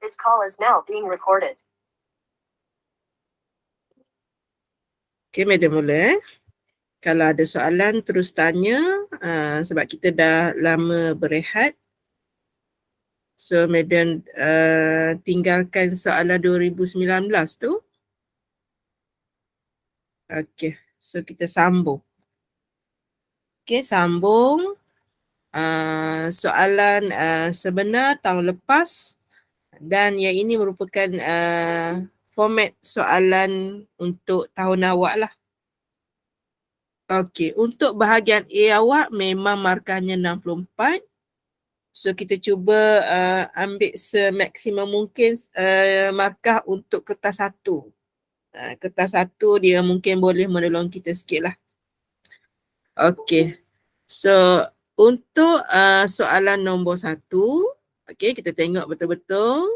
This call is now being recorded. Okay, Madam mula. Kalau ada soalan terus tanya sebab kita dah lama berehat. So, Madam tinggalkan soalan 2019 tu. Okay, so kita sambung. Okay, sambung. Soalan sebenar tahun lepas dan yang ini merupakan format soalan untuk tahun awak lah. Okey, untuk bahagian A awak memang markahnya 64. So kita cuba ambil semaksimum mungkin markah untuk kertas satu. Kertas satu dia mungkin boleh menolong kita sikit lah. Okey, so untuk soalan nombor 1, okey kita tengok betul-betul.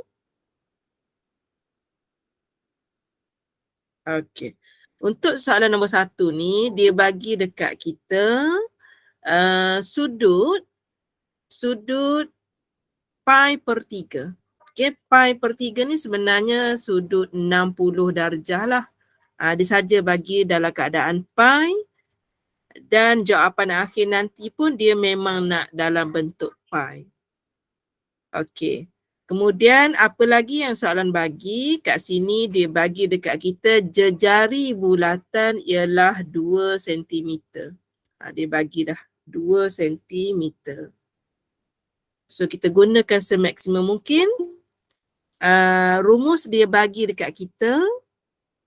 Okey. Untuk soalan nombor 1 ni, dia bagi dekat kita sudut pi per 3. Okey, pi per 3 ni sebenarnya sudut 60 darjah lah. Dia saja bagi dalam keadaan pi dan jawapan akhir nanti pun dia memang nak dalam bentuk pi. Okey. Kemudian apa lagi yang soalan bagi? Kat sini dia bagi dekat kita jejari bulatan ialah 2 cm. Dia bagi dah 2 cm. So kita gunakan semaksimum mungkin. Rumus dia bagi dekat kita.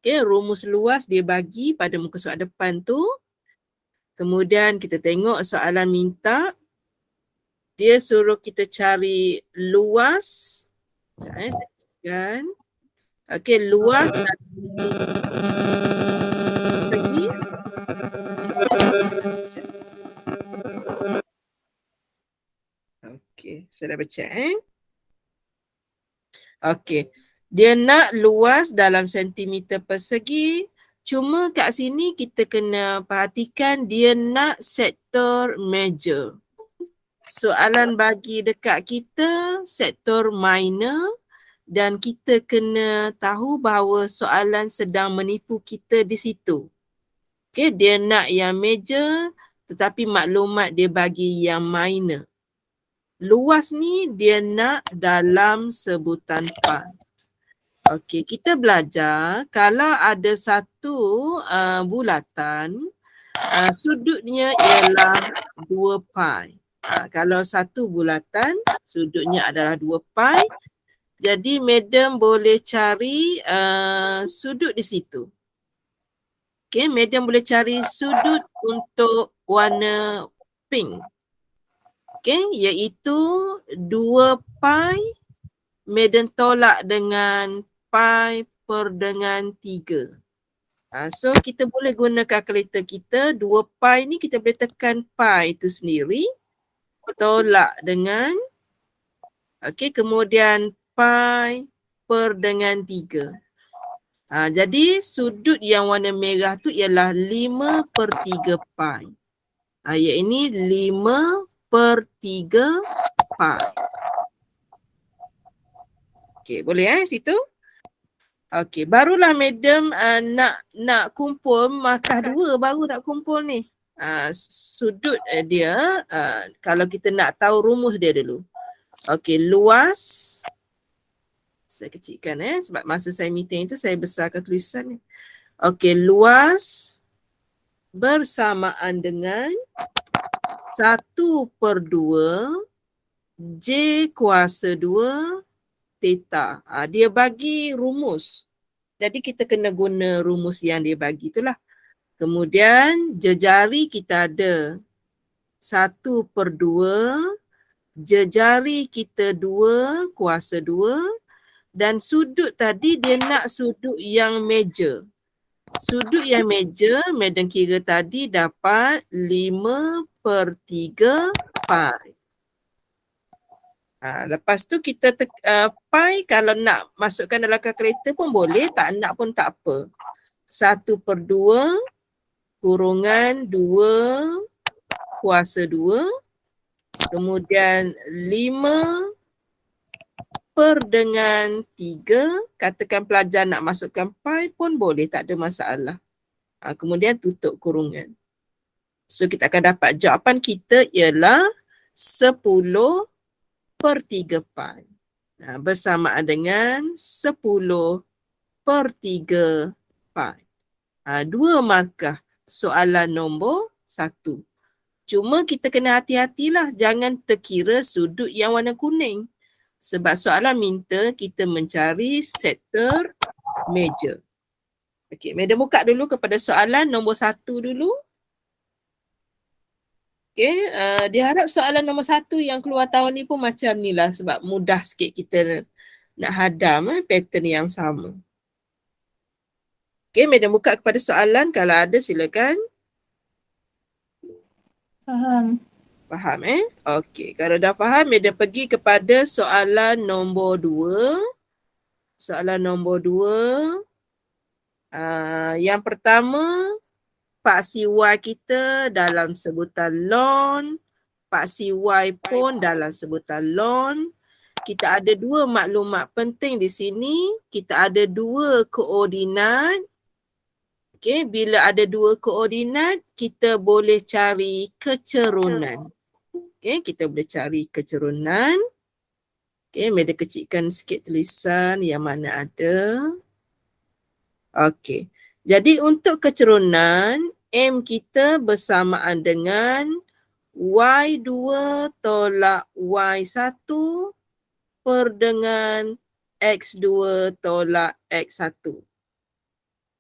Okay, rumus luas dia bagi pada muka surat depan tu. Kemudian kita tengok soalan minta. Dia suruh kita cari luas. Sekejap saya cakapkan. Okey, luas dan segi. Okey, saya dah baca Okey. Dia nak luas dalam sentimeter persegi. Cuma kat sini kita kena perhatikan dia nak sektor major. Soalan bagi dekat kita sektor minor dan kita kena tahu bahawa soalan sedang menipu kita di situ. Okey, dia nak yang major tetapi maklumat dia bagi yang minor. Luas ni dia nak dalam sebutan pi. Okey, kita belajar kalau ada satu bulatan, sudutnya ialah 2 pi. Kalau satu bulatan, sudutnya adalah 2 pi. Jadi, Madam boleh cari sudut di situ. Okey, Madam boleh cari sudut untuk warna pink. Okey, iaitu 2 pi. Madam tolak dengan pi per dengan 3. So kita boleh guna kalkulator kita. 2 pi ni kita boleh tekan pi itu sendiri. Tolak dengan kemudian pi per dengan 3. Jadi sudut yang warna merah tu ialah 5 per 3 pi. Yang ini 5 per 3 pi. Okey, boleh situ? Okey, barulah Madam nak kumpul markah 2 baru nak kumpul ni. Sudut dia, kalau kita nak tahu rumus dia dulu. Okey, luas. Saya kecilkan sebab masa saya meeting itu saya besarkan tulisan ni. Okey, luas bersamaan dengan 1/2 J kuasa 2 theta. Dia bagi rumus. Jadi kita kena guna rumus yang dia bagi itulah. Kemudian jejari kita ada 1/2 jejari kita 2 kuasa 2 dan sudut tadi dia nak sudut yang major. Sudut yang major Madam kira tadi dapat 5 per 3 pi. Lepas tu kita pi kalau nak masukkan dalam kalkulator pun boleh, tak nak pun tak apa. 1/2 kurungan 2 kuasa 2 kemudian 5 per dengan 3, katakan pelajar nak masukkan pi pun boleh, tak ada masalah. Kemudian tutup kurungan. So kita akan dapat jawapan kita ialah 10 per 3 pi. Bersamaan dengan 10 per 3 pi. 2 markah soalan nombor 1. Cuma kita kena hati-hatilah, jangan terkira sudut yang warna kuning. Sebab soalan minta kita mencari sektor meja. Okey, Madam buka dulu kepada soalan nombor 1 dulu. Okey, diharap soalan nombor 1 yang keluar tahun ni pun macam ni lah sebab mudah sikit kita nak hadam pattern yang sama. Okey, Madam buka kepada soalan, kalau ada silakan. Faham. Faham Okey, kalau dah faham, Madam pergi kepada soalan nombor 2. Soalan nombor 2. Yang pertama, paksi Y kita dalam sebutan ln. Paksi Y pun dalam sebutan ln. Kita ada 2 maklumat penting di sini. Kita ada 2 koordinat. Okey, bila ada 2 koordinat, kita boleh cari kecerunan. Okey, kita boleh cari kecerunan. Okey, Madam kecilkan sikit tulisan yang mana ada. Okey. Jadi untuk kecerunan, M kita bersamaan dengan Y2 tolak Y1 per dengan X2 tolak X1.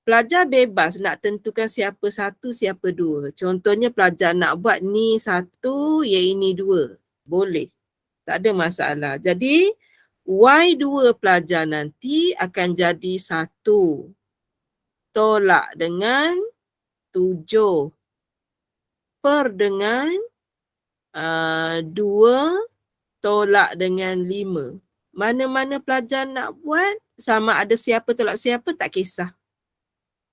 Pelajar bebas nak tentukan siapa 1, siapa 2. Contohnya pelajar nak buat ni 1, yang ini 2. Boleh. Tak ada masalah. Jadi Y2 pelajar nanti akan jadi 1 tolak dengan 7 per dengan 2 tolak dengan 5. Mana-mana pelajar nak buat, sama ada siapa tolak siapa tak kisah.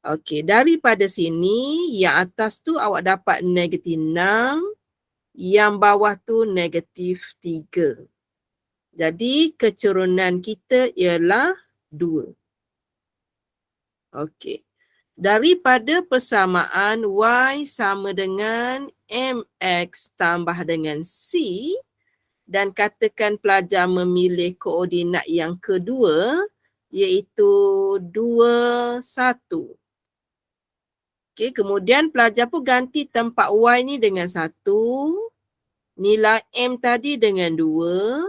Okey, daripada sini yang atas tu awak dapat negatif 6, yang bawah tu negatif 3. Jadi kecerunan kita ialah 2. Okey. Daripada persamaan Y sama dengan MX tambah dengan C, dan katakan pelajar memilih koordinat yang kedua iaitu 2, 1. Okey, kemudian pelajar pun ganti tempat Y ni dengan 1, nilai M tadi dengan 2,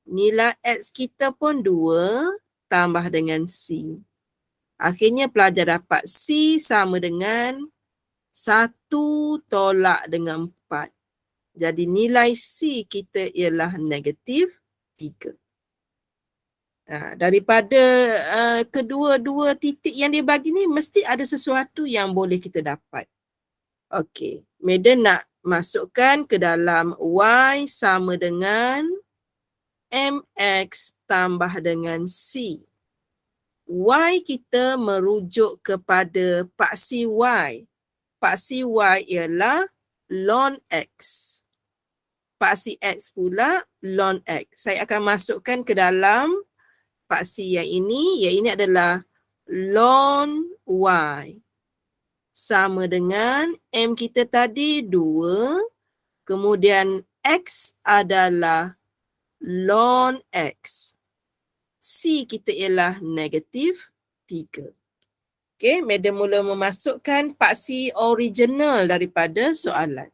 nilai X kita pun 2 tambah dengan C. Akhirnya pelajar dapat C sama dengan 1 tolak dengan 4. Jadi nilai C kita ialah negatif 3. Daripada kedua-dua titik yang dia bagi ni, mesti ada sesuatu yang boleh kita dapat. Okey, Madam nak masukkan ke dalam Y sama dengan MX tambah dengan C. Y kita merujuk kepada paksi Y. Paksi Y ialah ln X. Paksi X pula ln X. Saya akan masukkan ke dalam paksi yang ini adalah ln Y. Sama dengan M kita tadi 2. Kemudian X adalah ln X. C kita ialah negatif 3. Okey, Madam mula memasukkan paksi original daripada soalan.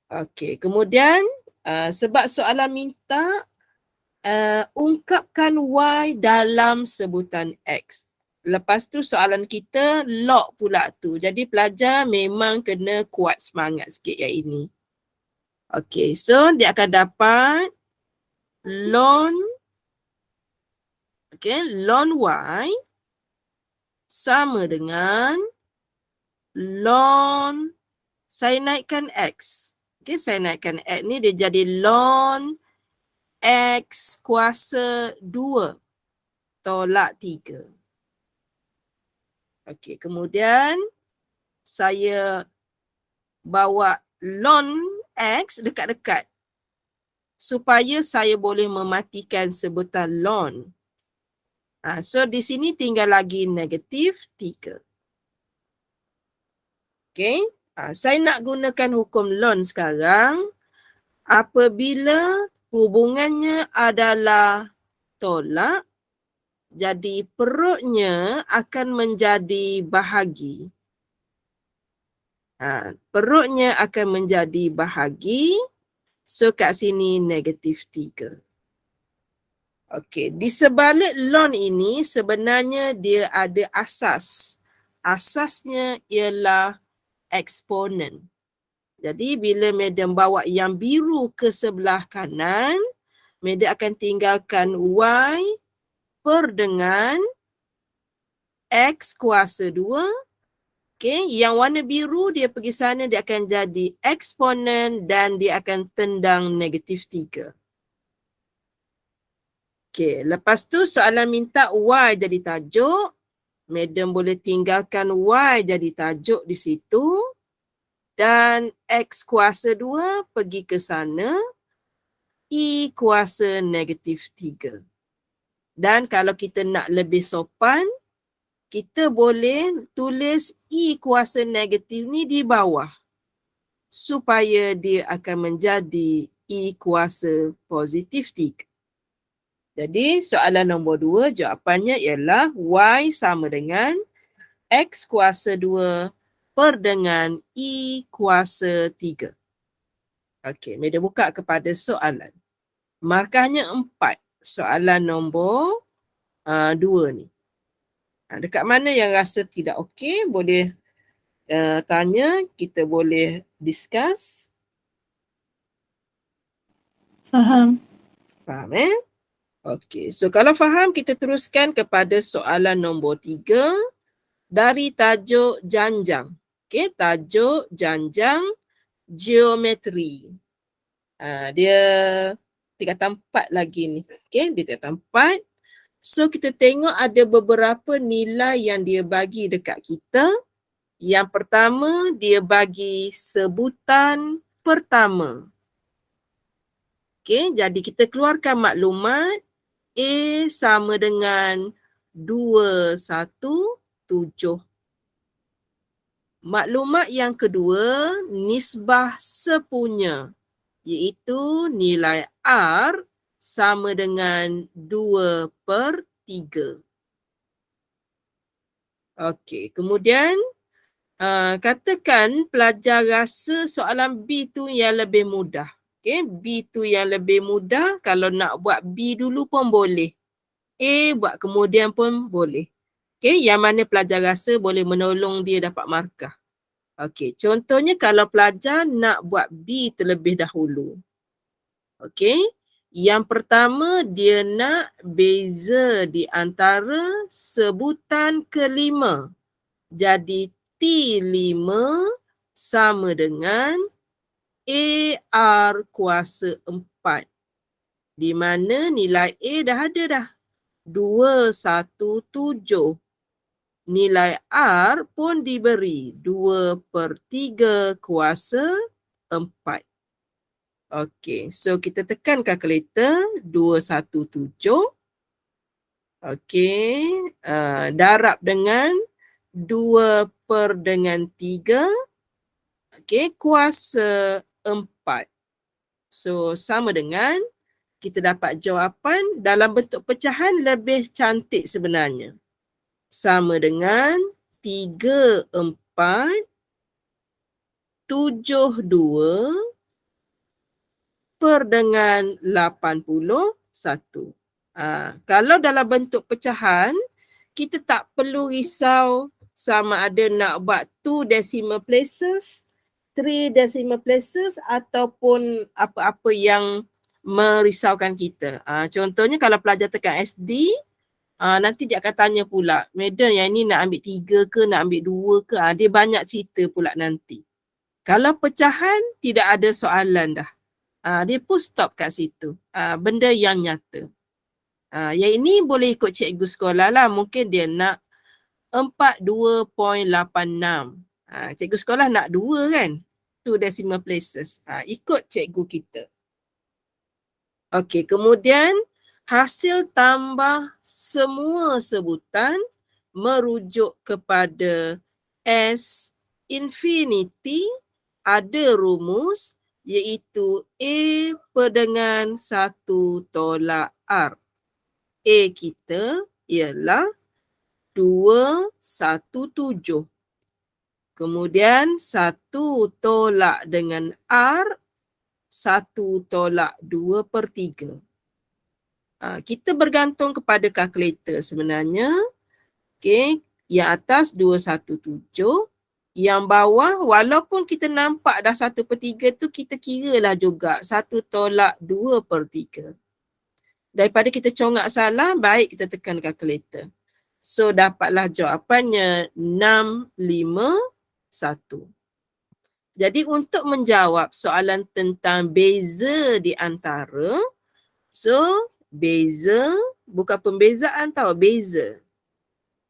Okey, kemudian sebab soalan minta ungkapkan Y dalam sebutan X. Lepas tu soalan kita log pula tu. Jadi pelajar memang kena kuat semangat sikit yang ini. Okey, so dia akan dapat ln Y sama dengan ln, saya naikkan X. Okey, saya naikkan X ni dia jadi ln X kuasa 2 tolak 3. Okey, kemudian saya bawa ln X dekat-dekat. supaya saya boleh mematikan sebutan lon. So di sini tinggal lagi negatif 3. Okay. Saya nak gunakan hukum lon sekarang apabila hubungannya adalah tolak, jadi perutnya akan menjadi bahagi. Perutnya akan menjadi bahagi. So kat sini negatif 3. Okey, di sebalik lon ini sebenarnya dia ada asas. Asasnya ialah eksponen. Jadi bila madam bawa yang biru ke sebelah kanan, madam akan tinggalkan y per dengan x kuasa 2. Okay, yang warna biru dia pergi sana, dia akan jadi eksponen dan dia akan tendang negatif 3. Okay, lepas tu soalan minta y jadi tajuk. Madam boleh tinggalkan y jadi tajuk di situ. Dan x kuasa 2 pergi ke sana. I kuasa negatif 3. Dan kalau kita nak lebih sopan, kita boleh tulis I kuasa negatif ni di bawah. Supaya dia akan menjadi I kuasa positif 3. Jadi soalan nombor 2 jawapannya ialah y sama dengan x kuasa 2 per dengan I kuasa 3. Okey, madam buka kepada soalan. Markahnya 4. Soalan nombor 2 ni. Dekat mana yang rasa tidak okey, boleh tanya, kita boleh discuss. Faham. Faham Okey, so kalau faham kita teruskan kepada soalan nombor 3 dari tajuk janjang. Okey, tajuk janjang geometri. Dia tingkatan 4 lagi ni. Okey, dia tingkatan 4. So kita tengok ada beberapa nilai yang dia bagi dekat kita. Yang pertama, dia bagi sebutan pertama. Okey, jadi kita keluarkan maklumat. A sama dengan 217. Maklumat yang kedua, nisbah sepunya, iaitu nilai R sama dengan 2/3. Okey, kemudian katakan pelajar rasa soalan B tu yang lebih mudah. Okay, B tu yang lebih mudah, kalau nak buat B dulu pun boleh. A buat kemudian pun boleh. Okay, yang mana pelajar rasa boleh menolong dia dapat markah. Okay, contohnya kalau pelajar nak buat B terlebih dahulu. Okay, yang pertama dia nak beza di antara sebutan kelima. Jadi T5 sama dengan AR kuasa 4. Di mana nilai A dah ada dah. 217. Nilai R pun diberi 2/3 kuasa 4. Okey, so kita tekan kalkulator 217. Okey, darab dengan 2/3. Okey, kuasa 4. So sama dengan kita dapat jawapan dalam bentuk pecahan lebih cantik sebenarnya. Sama dengan 3472 per dengan 81. Kalau dalam bentuk pecahan, kita tak perlu risau sama ada nak buat 2 decimal places, 3 decimal places ataupun apa-apa yang merisaukan kita. Contohnya kalau pelajar tekan SD, nanti dia akan tanya pula, madam yang ni nak ambil 3 ke, nak ambil 2 ke? Dia banyak cerita pula nanti. Kalau pecahan, tidak ada soalan dah. Dia pun stop kat situ. Benda yang nyata. Yang ini boleh ikut cikgu sekolah lah. Mungkin dia nak 42.86. Cikgu sekolah nak 2 kan? 2 decimal places. Ikut cikgu kita. Okey, kemudian hasil tambah semua sebutan merujuk kepada S infinity ada rumus iaitu A per dengan 1 tolak R. A kita ialah 217. Kemudian 1 tolak dengan R, 1 tolak 2/3. Kita bergantung kepada kalkulator sebenarnya. Okey, yang atas 217, yang bawah walaupun kita nampak dah 1/3 tu kita kiralah juga 1 tolak 2/3. Daripada kita congak salah, baik kita tekan kalkulator. So dapatlah jawapannya 651. Jadi untuk menjawab soalan tentang beza di antara, so beza bukan pembezaan tau, beza.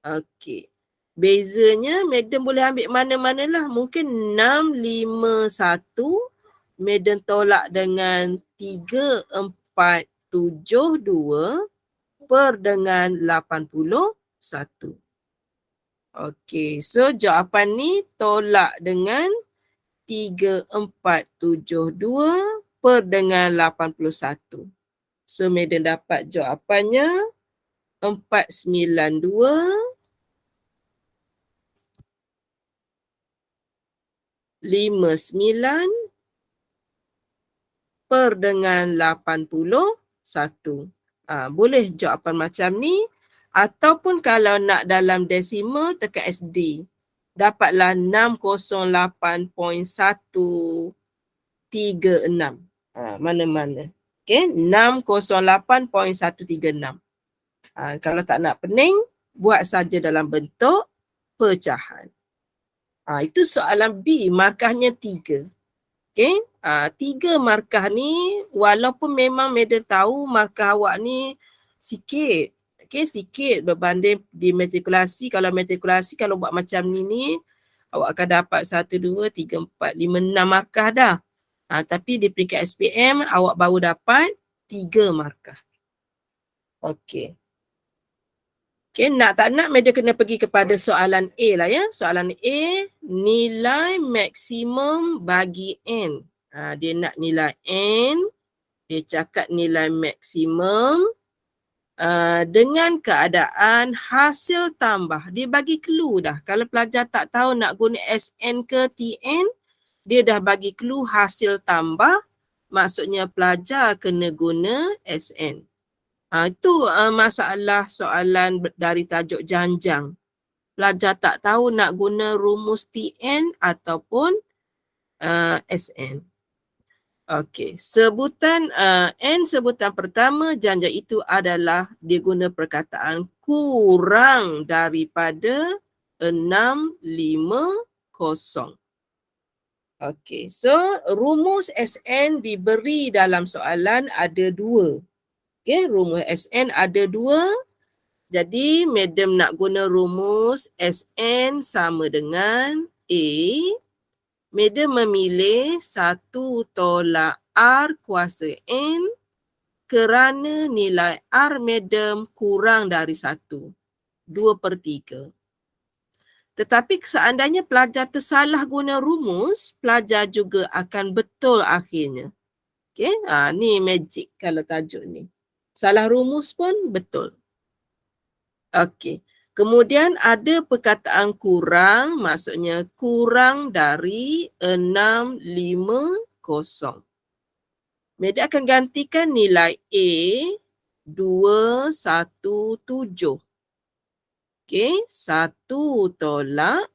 Okey. Bezanya madam boleh ambil mana-manalah. Mungkin 651 madam tolak dengan 3472 per dengan 81. Okey, so jawapan ni tolak dengan 3472 per dengan 81. So madam dapat jawapannya 492 59 per dengan 81. Boleh jawapan macam ni. Ataupun kalau nak dalam desimal tekan SD. Dapatlah 608.136. Mana-mana. Okay, 608.136. Kalau tak nak pening, buat saja dalam bentuk pecahan. Itu soalan B, markahnya 3. Okay, 3 markah ni walaupun memang madam tahu markah awak ni sikit. Okay, sikit berbanding di matrikulasi. Kalau matrikulasi kalau buat macam ni awak akan dapat 1, 2, 3, 4, 5, 6 markah dah. Tapi di peringkat SPM awak baru dapat 3 markah. Okay. Okay, nak tak nak madam kena pergi kepada soalan A lah ya. Soalan A, nilai maksimum bagi N. Dia nak nilai N, dia cakap nilai maksimum dengan keadaan hasil tambah. Dia bagi clue dah. Kalau pelajar tak tahu nak guna SN ke TN, dia dah bagi clue hasil tambah. Maksudnya pelajar kena guna SN. Itu masalah soalan dari tajuk janjang. Pelajar tak tahu nak guna rumus TN ataupun SN. Okey, sebutan N sebutan pertama janjang itu adalah dia guna perkataan kurang daripada 650. Okey, so rumus SN diberi dalam soalan ada 2. Okay, rumus SN ada 2. Jadi, madam nak guna rumus SN sama dengan A. Madam memilih 1 tolak R kuasa N kerana nilai R madam kurang dari 1. 2/3. Tetapi seandainya pelajar tersalah guna rumus, pelajar juga akan betul akhirnya. Okay, ni magic kalau tajuk ni. Salah rumus pun betul. Okey. Kemudian ada perkataan kurang, maksudnya kurang dari 650. Madam akan gantikan nilai A 217. Okey, 1 tolak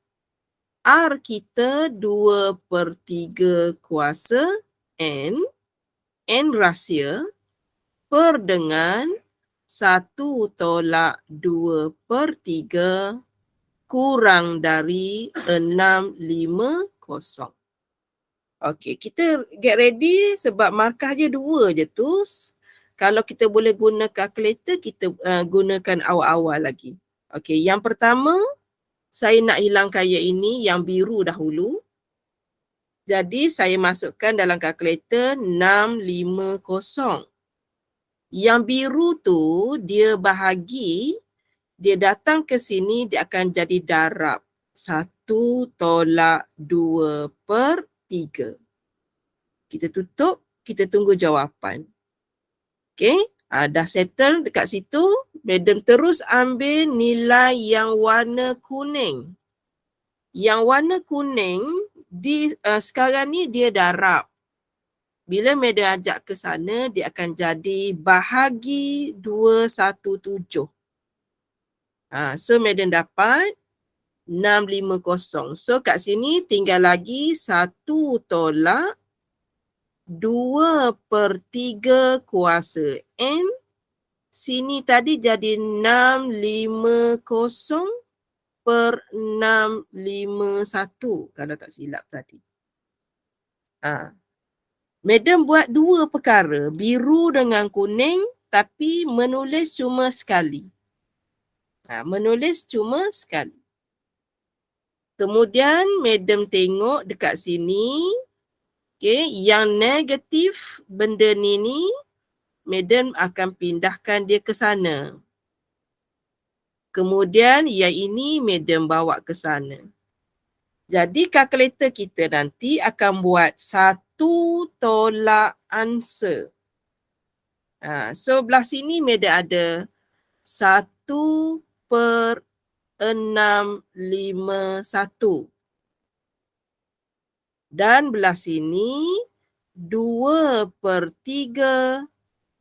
R kita 2/3 kuasa N rahsia per dengan 1 tolak 2/3 kurang dari 650. Okey, kita get ready sebab markah dia 2 je tu. Kalau kita boleh guna kalkulator, kita gunakan awal-awal lagi. Okey, yang pertama, saya nak hilangkan yang ini, yang biru dahulu. Jadi, saya masukkan dalam kalkulator 650. Yang biru tu dia bahagi, dia datang ke sini dia akan jadi darab. 1/2/3. Kita tutup, kita tunggu jawapan. Okay, dah settle dekat situ. Madam terus ambil nilai yang warna kuning. Yang warna kuning sekarang ni dia darab. Bila Madam ajak ke sana, dia akan jadi bahagi 217. So Madam dapat 650. So kat sini tinggal lagi 1/2/3 kuasa N. Sini tadi jadi 650/651 kalau tak silap tadi. Madam buat dua perkara, biru dengan kuning, tapi menulis cuma sekali. Menulis cuma sekali. Kemudian Madam tengok dekat sini, okay, yang negatif benda ni, Madam akan pindahkan dia ke sana. Kemudian yang ini Madam bawa ke sana. Jadi kalkulator kita nanti akan buat 1 tolak answer. So belah sini Madam ada 1/651. Dan belah sini 2/3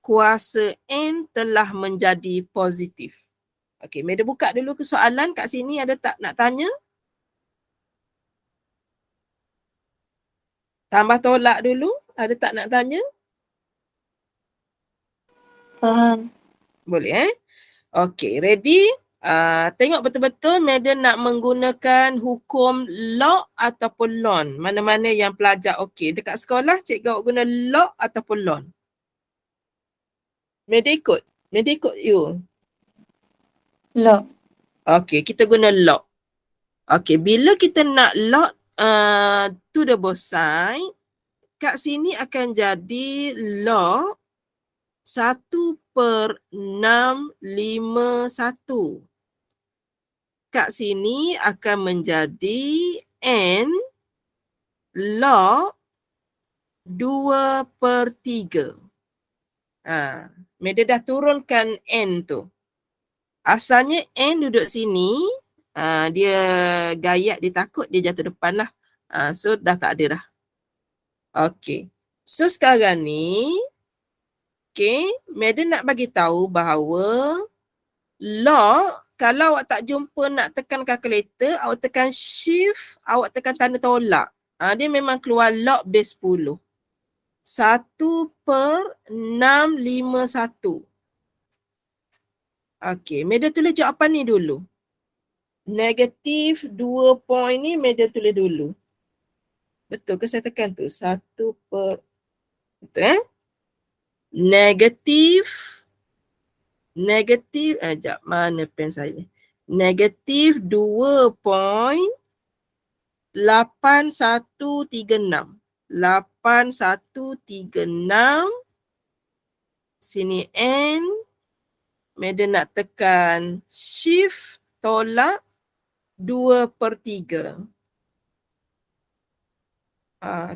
kuasa N telah menjadi positif. Okey, Madam buka dulu ke soalan kat sini, ada tak nak tanya? Tambah tolak dulu, ada tak nak tanya? Faham. Boleh Okey, ready? Tengok betul-betul Madam nak menggunakan hukum log ataupun lon. Mana-mana yang pelajar okey. Dekat sekolah cikgu awak guna log ataupun lon. Madam ikut you. Log. Okey, kita guna log. Okey, bila kita nak log to the both side, kat sini akan jadi log 1/651. Kat sini akan menjadi N log 2/3. Madam dah turunkan N tu. Asalnya N duduk sini, dia gayat, dia takut dia jatuh depan lah. So dah tak ada dah. Okey. So sekarang ni, okay, Madam nak bagi tahu bahawa log, kalau awak tak jumpa nak tekan kalkulator, awak tekan shift, awak tekan tanda tolak. Dia memang keluar log base 10. 1/651. Okey, Madam tulis jawapan ni dulu. Negatif 2 point ni Madam tulis dulu. Betul ke saya tekan tu? 1 per... Betul Negatif, sekejap, mana pen saya? Negatif 2.8136. 8136. Sini N. Madam nak tekan shift tolak 2/3.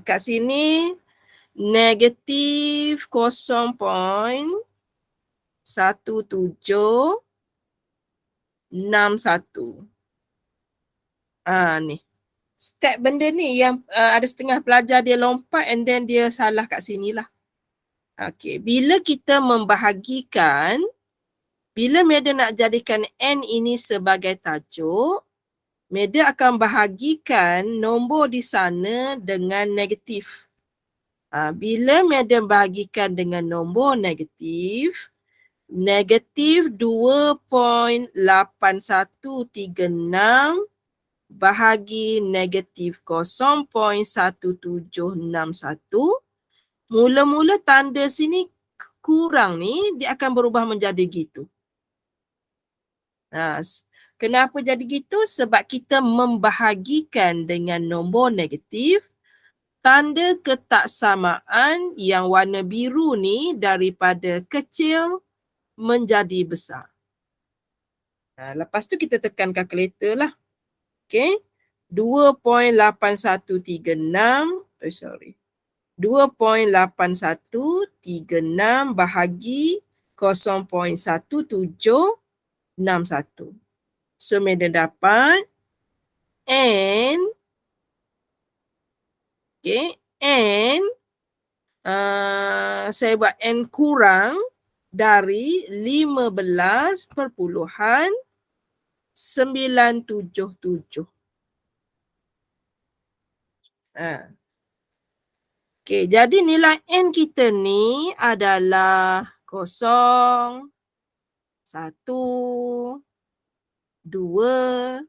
Kat sini negatif 0.1761. Ni. Step benda ni yang ada setengah pelajar dia lompat and then dia salah kat sini lah. Okay. Bila kita membahagikan, bila Madam nak jadikan N ini sebagai tajuk, Madam akan bahagikan nombor di sana dengan negatif. Bila Madam bahagikan dengan nombor negatif, negatif 2.8136 bahagi negatif 0.1761. Mula-mula tanda sini kurang ni, dia akan berubah menjadi gitu. Kenapa jadi gitu? Sebab kita membahagikan dengan nombor negatif. tanda ketaksamaan yang warna biru ni daripada kecil menjadi besar. Lepas tu kita tekan kalkulator lah. Okay. 2.8136 2.8136 bahagi 0.1761. So, Meda dapat N, okay, N, saya buat N kurang dari 15.977. Okay, jadi nilai N kita ni adalah 0, 1, 2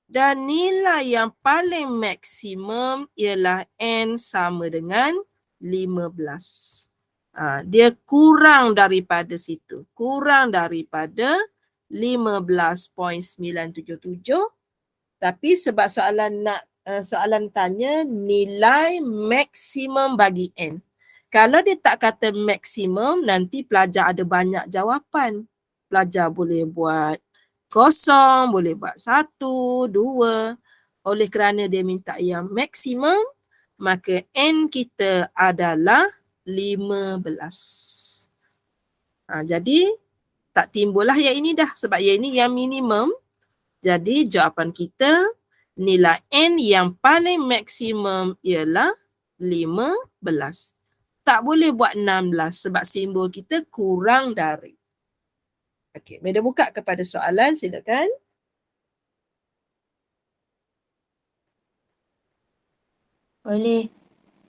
dan nilai yang paling maksimum ialah N sama dengan 15. Dia kurang daripada situ. Kurang daripada 15.977. Tapi sebab soalan tanya nilai maksimum bagi N. Kalau dia tak kata maksimum, nanti pelajar ada banyak jawapan. Pelajar boleh buat 0, boleh buat 1, 2. Oleh kerana dia minta yang maksimum, maka N kita adalah 15. Jadi tak timbullah yang ini dah sebab yang ini yang minimum. Jadi jawapan kita nilai N yang paling maksimum ialah 15. Tak boleh buat 16 sebab simbol kita kurang dari. Okey, Meda buka kepada soalan, silakan. Boleh.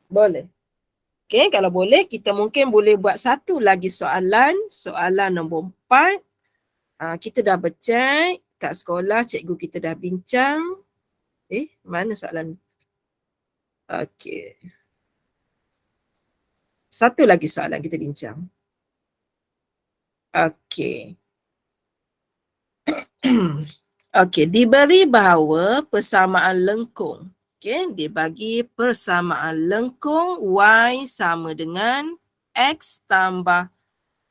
Boleh. Okey, kalau boleh kita mungkin boleh buat satu lagi soalan. Soalan nombor 4. Kita dah bercek kat sekolah, cikgu kita dah bincang. Mana soalan? Okey. Satu lagi soalan kita bincang. Okey. Okey, diberi bahawa persamaan lengkung. Okey, dia bagi persamaan lengkung Y sama dengan X tambah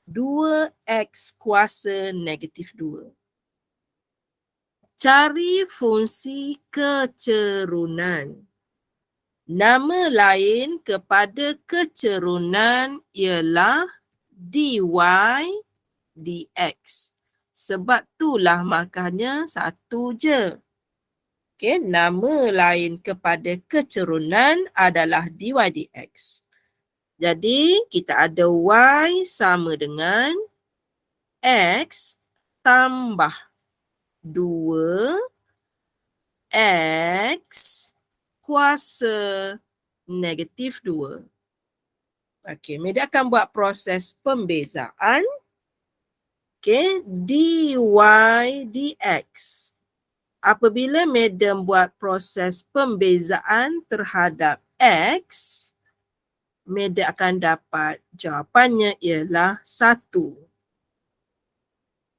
2X kuasa negatif 2. Cari fungsi kecerunan. Nama lain kepada kecerunan ialah dy dx. Sebab itulah markahnya satu je. Okay, nama lain kepada kecerunan adalah dy dx. Jadi kita ada y sama dengan x tambah 2x kuasa negatif 2. Okey, Meda akan buat proses pembezaan. Okey, dy dx. Apabila Meda buat proses pembezaan terhadap x, Meda akan dapat jawapannya ialah 1.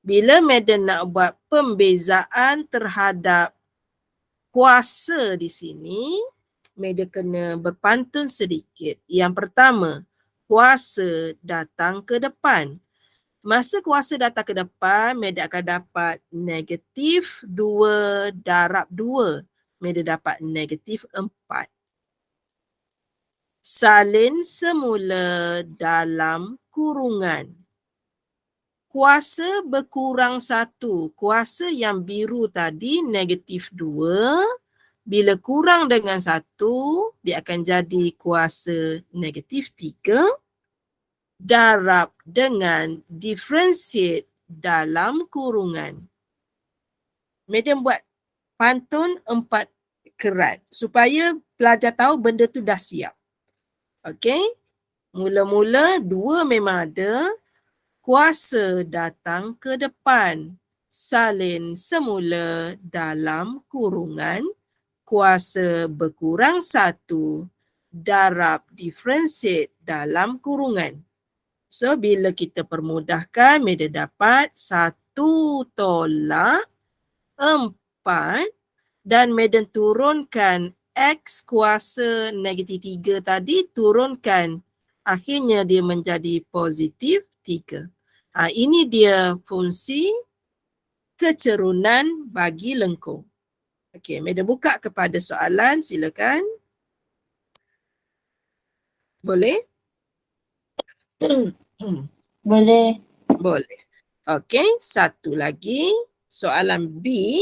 Bila Meda nak buat pembezaan terhadap kuasa di sini, Meda kena berpantun sedikit. Yang pertama, kuasa datang ke depan. Masa kuasa datang ke depan, Meda akan dapat negatif 2 darab 2. Meda dapat negatif 4. Salin semula dalam kurungan. Kuasa berkurang 1. Kuasa yang biru tadi negatif 2. Bila kurang dengan 1, dia akan jadi kuasa negatif 3. Darab dengan differentiate dalam kurungan. Meda buat pantun 4 kerat supaya pelajar tahu benda tu dah siap. Okey. Mula-mula 2 memang ada. Kuasa datang ke depan. Salin semula dalam kurungan. Kuasa berkurang 1. Darab differentiate dalam kurungan. So, bila kita permudahkan, Meda dapat 1 tolak 4 dan Meda turunkan X kuasa negatif 3 tadi turunkan. Akhirnya dia menjadi positif 3. Ini dia fungsi kecerunan bagi lengkung. Okey, Madam buka kepada soalan, silakan. Boleh? Boleh. Boleh. Okey, satu lagi. Soalan B.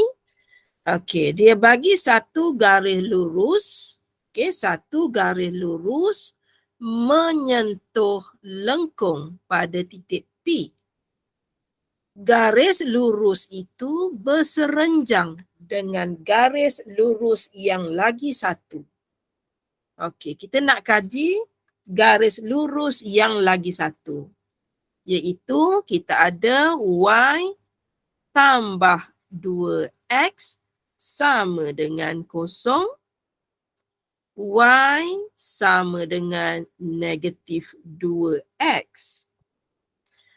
Okey, dia bagi satu garis lurus. Okey, satu garis lurus menyentuh lengkung pada titik P. Garis lurus itu berserenjang dengan garis lurus yang lagi satu. Okey, kita nak kaji garis lurus yang lagi satu. Iaitu kita ada Y tambah 2X sama dengan 0. Y sama dengan negatif 2X.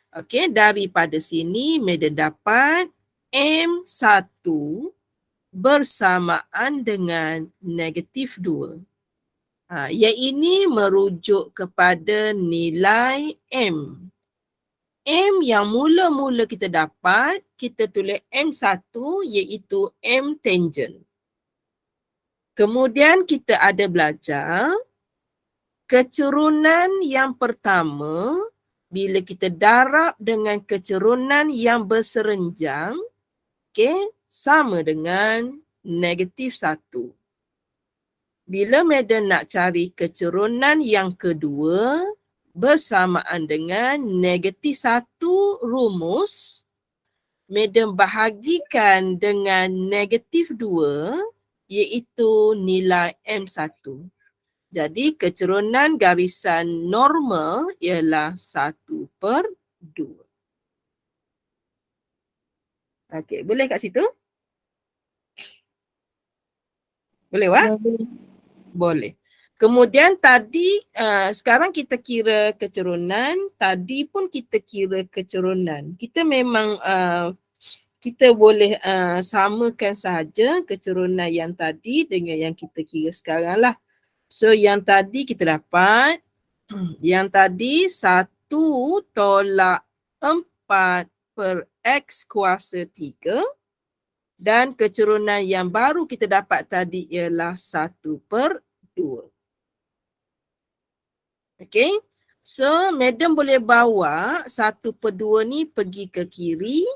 Okey, daripada sini Madam dapat M1 bersamaan dengan negatif 2. Yang ini merujuk kepada nilai M. M yang mula-mula kita dapat, kita tulis M1 iaitu M tangent. Kemudian kita ada belajar kecerunan yang pertama bila kita darab dengan kecerunan yang berserenjang, okay, sama dengan negatif 1. Bila Madam nak cari kecerunan yang kedua bersamaan dengan negatif 1 rumus, Madam bahagikan dengan negatif 2 iaitu nilai M1. Jadi kecerunan garisan normal ialah 1/2. Okey, boleh kat situ? Boleh, Wak? Boleh. Boleh. Kemudian tadi, sekarang kita kira kecerunan, tadi pun kita kira kecerunan. Kita memang kita boleh samakan sahaja kecerunan yang tadi dengan yang kita kira sekarang lah. So yang tadi kita dapat, yang tadi 1 tolak 4 per X kuasa 3. Dan kecerunan yang baru kita dapat tadi ialah 1/2. Okay. So, Madam boleh bawa 1/2 ni pergi ke kiri.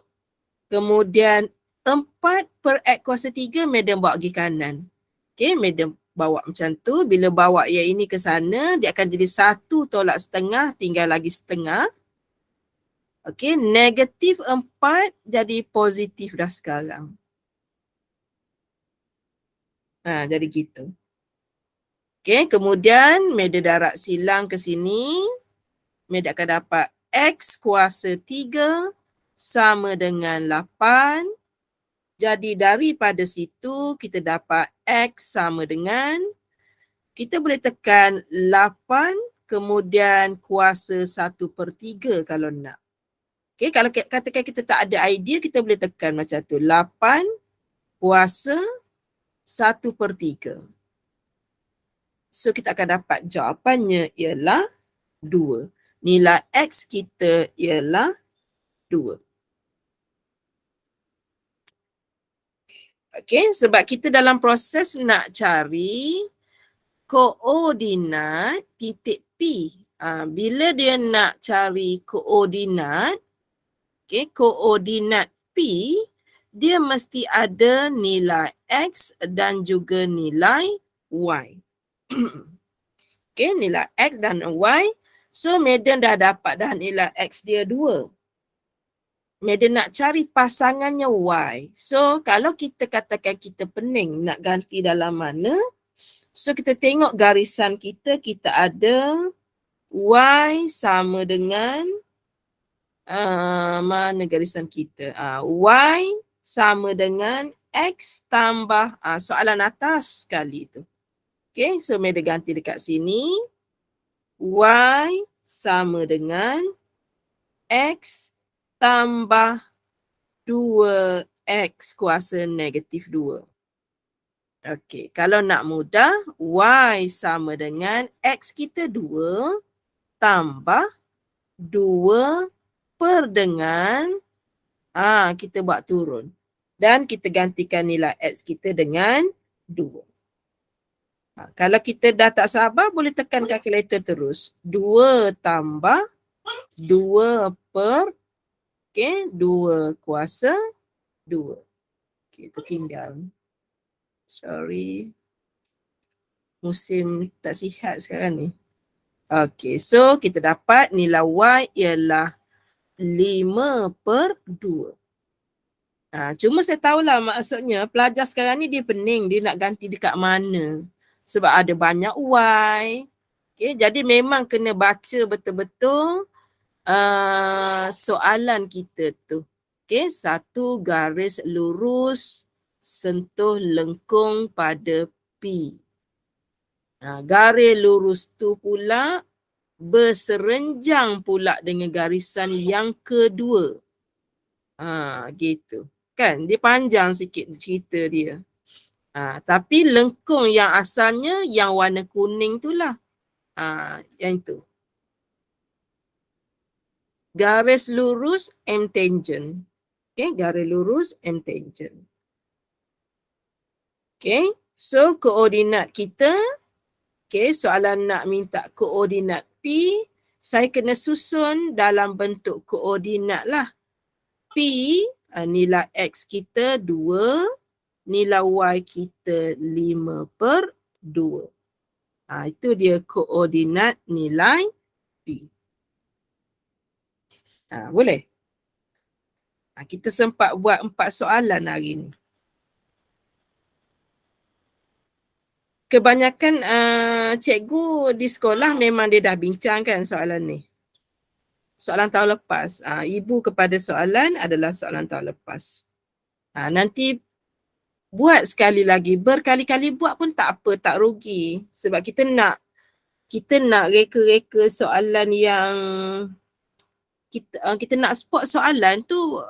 Kemudian 4 per X kuasa 3, Madam bawa pergi kanan. Okay, Madam bawa macam tu. Bila bawa yang ini ke sana, dia akan jadi 1 tolak setengah, tinggal lagi setengah. Okay, negatif 4 jadi positif dah sekarang. Jadi gitu. Okay, kemudian Madam darab silang ke sini. Madam akan dapat X kuasa 3 sama dengan 8. Jadi daripada situ kita dapat X sama dengan, kita boleh tekan 8 kemudian kuasa 1/3 kalau nak. Okay, kalau katakan kita tak ada idea, kita boleh tekan macam tu. 8 kuasa 1/3. So kita akan dapat jawapannya ialah 2. Nilai X kita ialah 2. Okey, sebab kita dalam proses nak cari koordinat titik P. Bila dia nak cari koordinat, koordinat P, dia mesti ada nilai X dan juga nilai Y. Nilai X dan Y. So, Madam dah dapat dah nilai X dia 2. Madam nak cari pasangannya Y. So, kalau kita katakan kita pening nak ganti dalam mana, so kita tengok garisan kita ada Y sama dengan, mana garisan kita? Y sama dengan X tambah, soalan atas sekali tu. Okay, so Madam ganti dekat sini. Y sama dengan X tambah 2X kuasa negatif 2. Okey, kalau nak mudah, Y sama dengan X kita 2 tambah 2 per dengan, kita buat turun. Dan kita gantikan nilai X kita dengan 2. Kalau kita dah tak sabar, boleh tekan kalkulator terus. 2 tambah 2 per, 2 kuasa 2. Okey, tertinggal. Sorry. Musim tak sihat sekarang ni. Okey, so kita dapat nilai Y ialah 5 per 2. Cuma saya tahulah maksudnya pelajar sekarang ni dia pening, dia nak ganti dekat mana. Sebab ada banyak Y. Okay, jadi memang kena baca betul-betul soalan kita tu. Okay, 1 garis lurus sentuh lengkung pada P. Garis lurus tu pula berserenjang pula dengan garisan yang kedua. Gitu. Kan dia panjang sikit cerita dia. Tapi lengkung yang asalnya yang warna kuning tu lah. Yang itu. Garis lurus M tangent. Okay, garis lurus M tangent. Okay, so koordinat kita. Okay, soalan nak minta koordinat P. Saya kena susun dalam bentuk koordinat lah. P, nilai X kita 2, nilai Y kita 5 per 2. Itu dia koordinat nilai P. Boleh? Kita sempat buat 4 soalan hari ni. Kebanyakan cikgu di sekolah memang dia dah bincangkan soalan ni. Soalan tahun lepas. Ibu kepada soalan adalah soalan tahun lepas. Nanti buat sekali lagi. Berkali-kali buat pun tak apa, tak rugi. Sebab kita nak reka-reka soalan yang kita nak spot soalan tu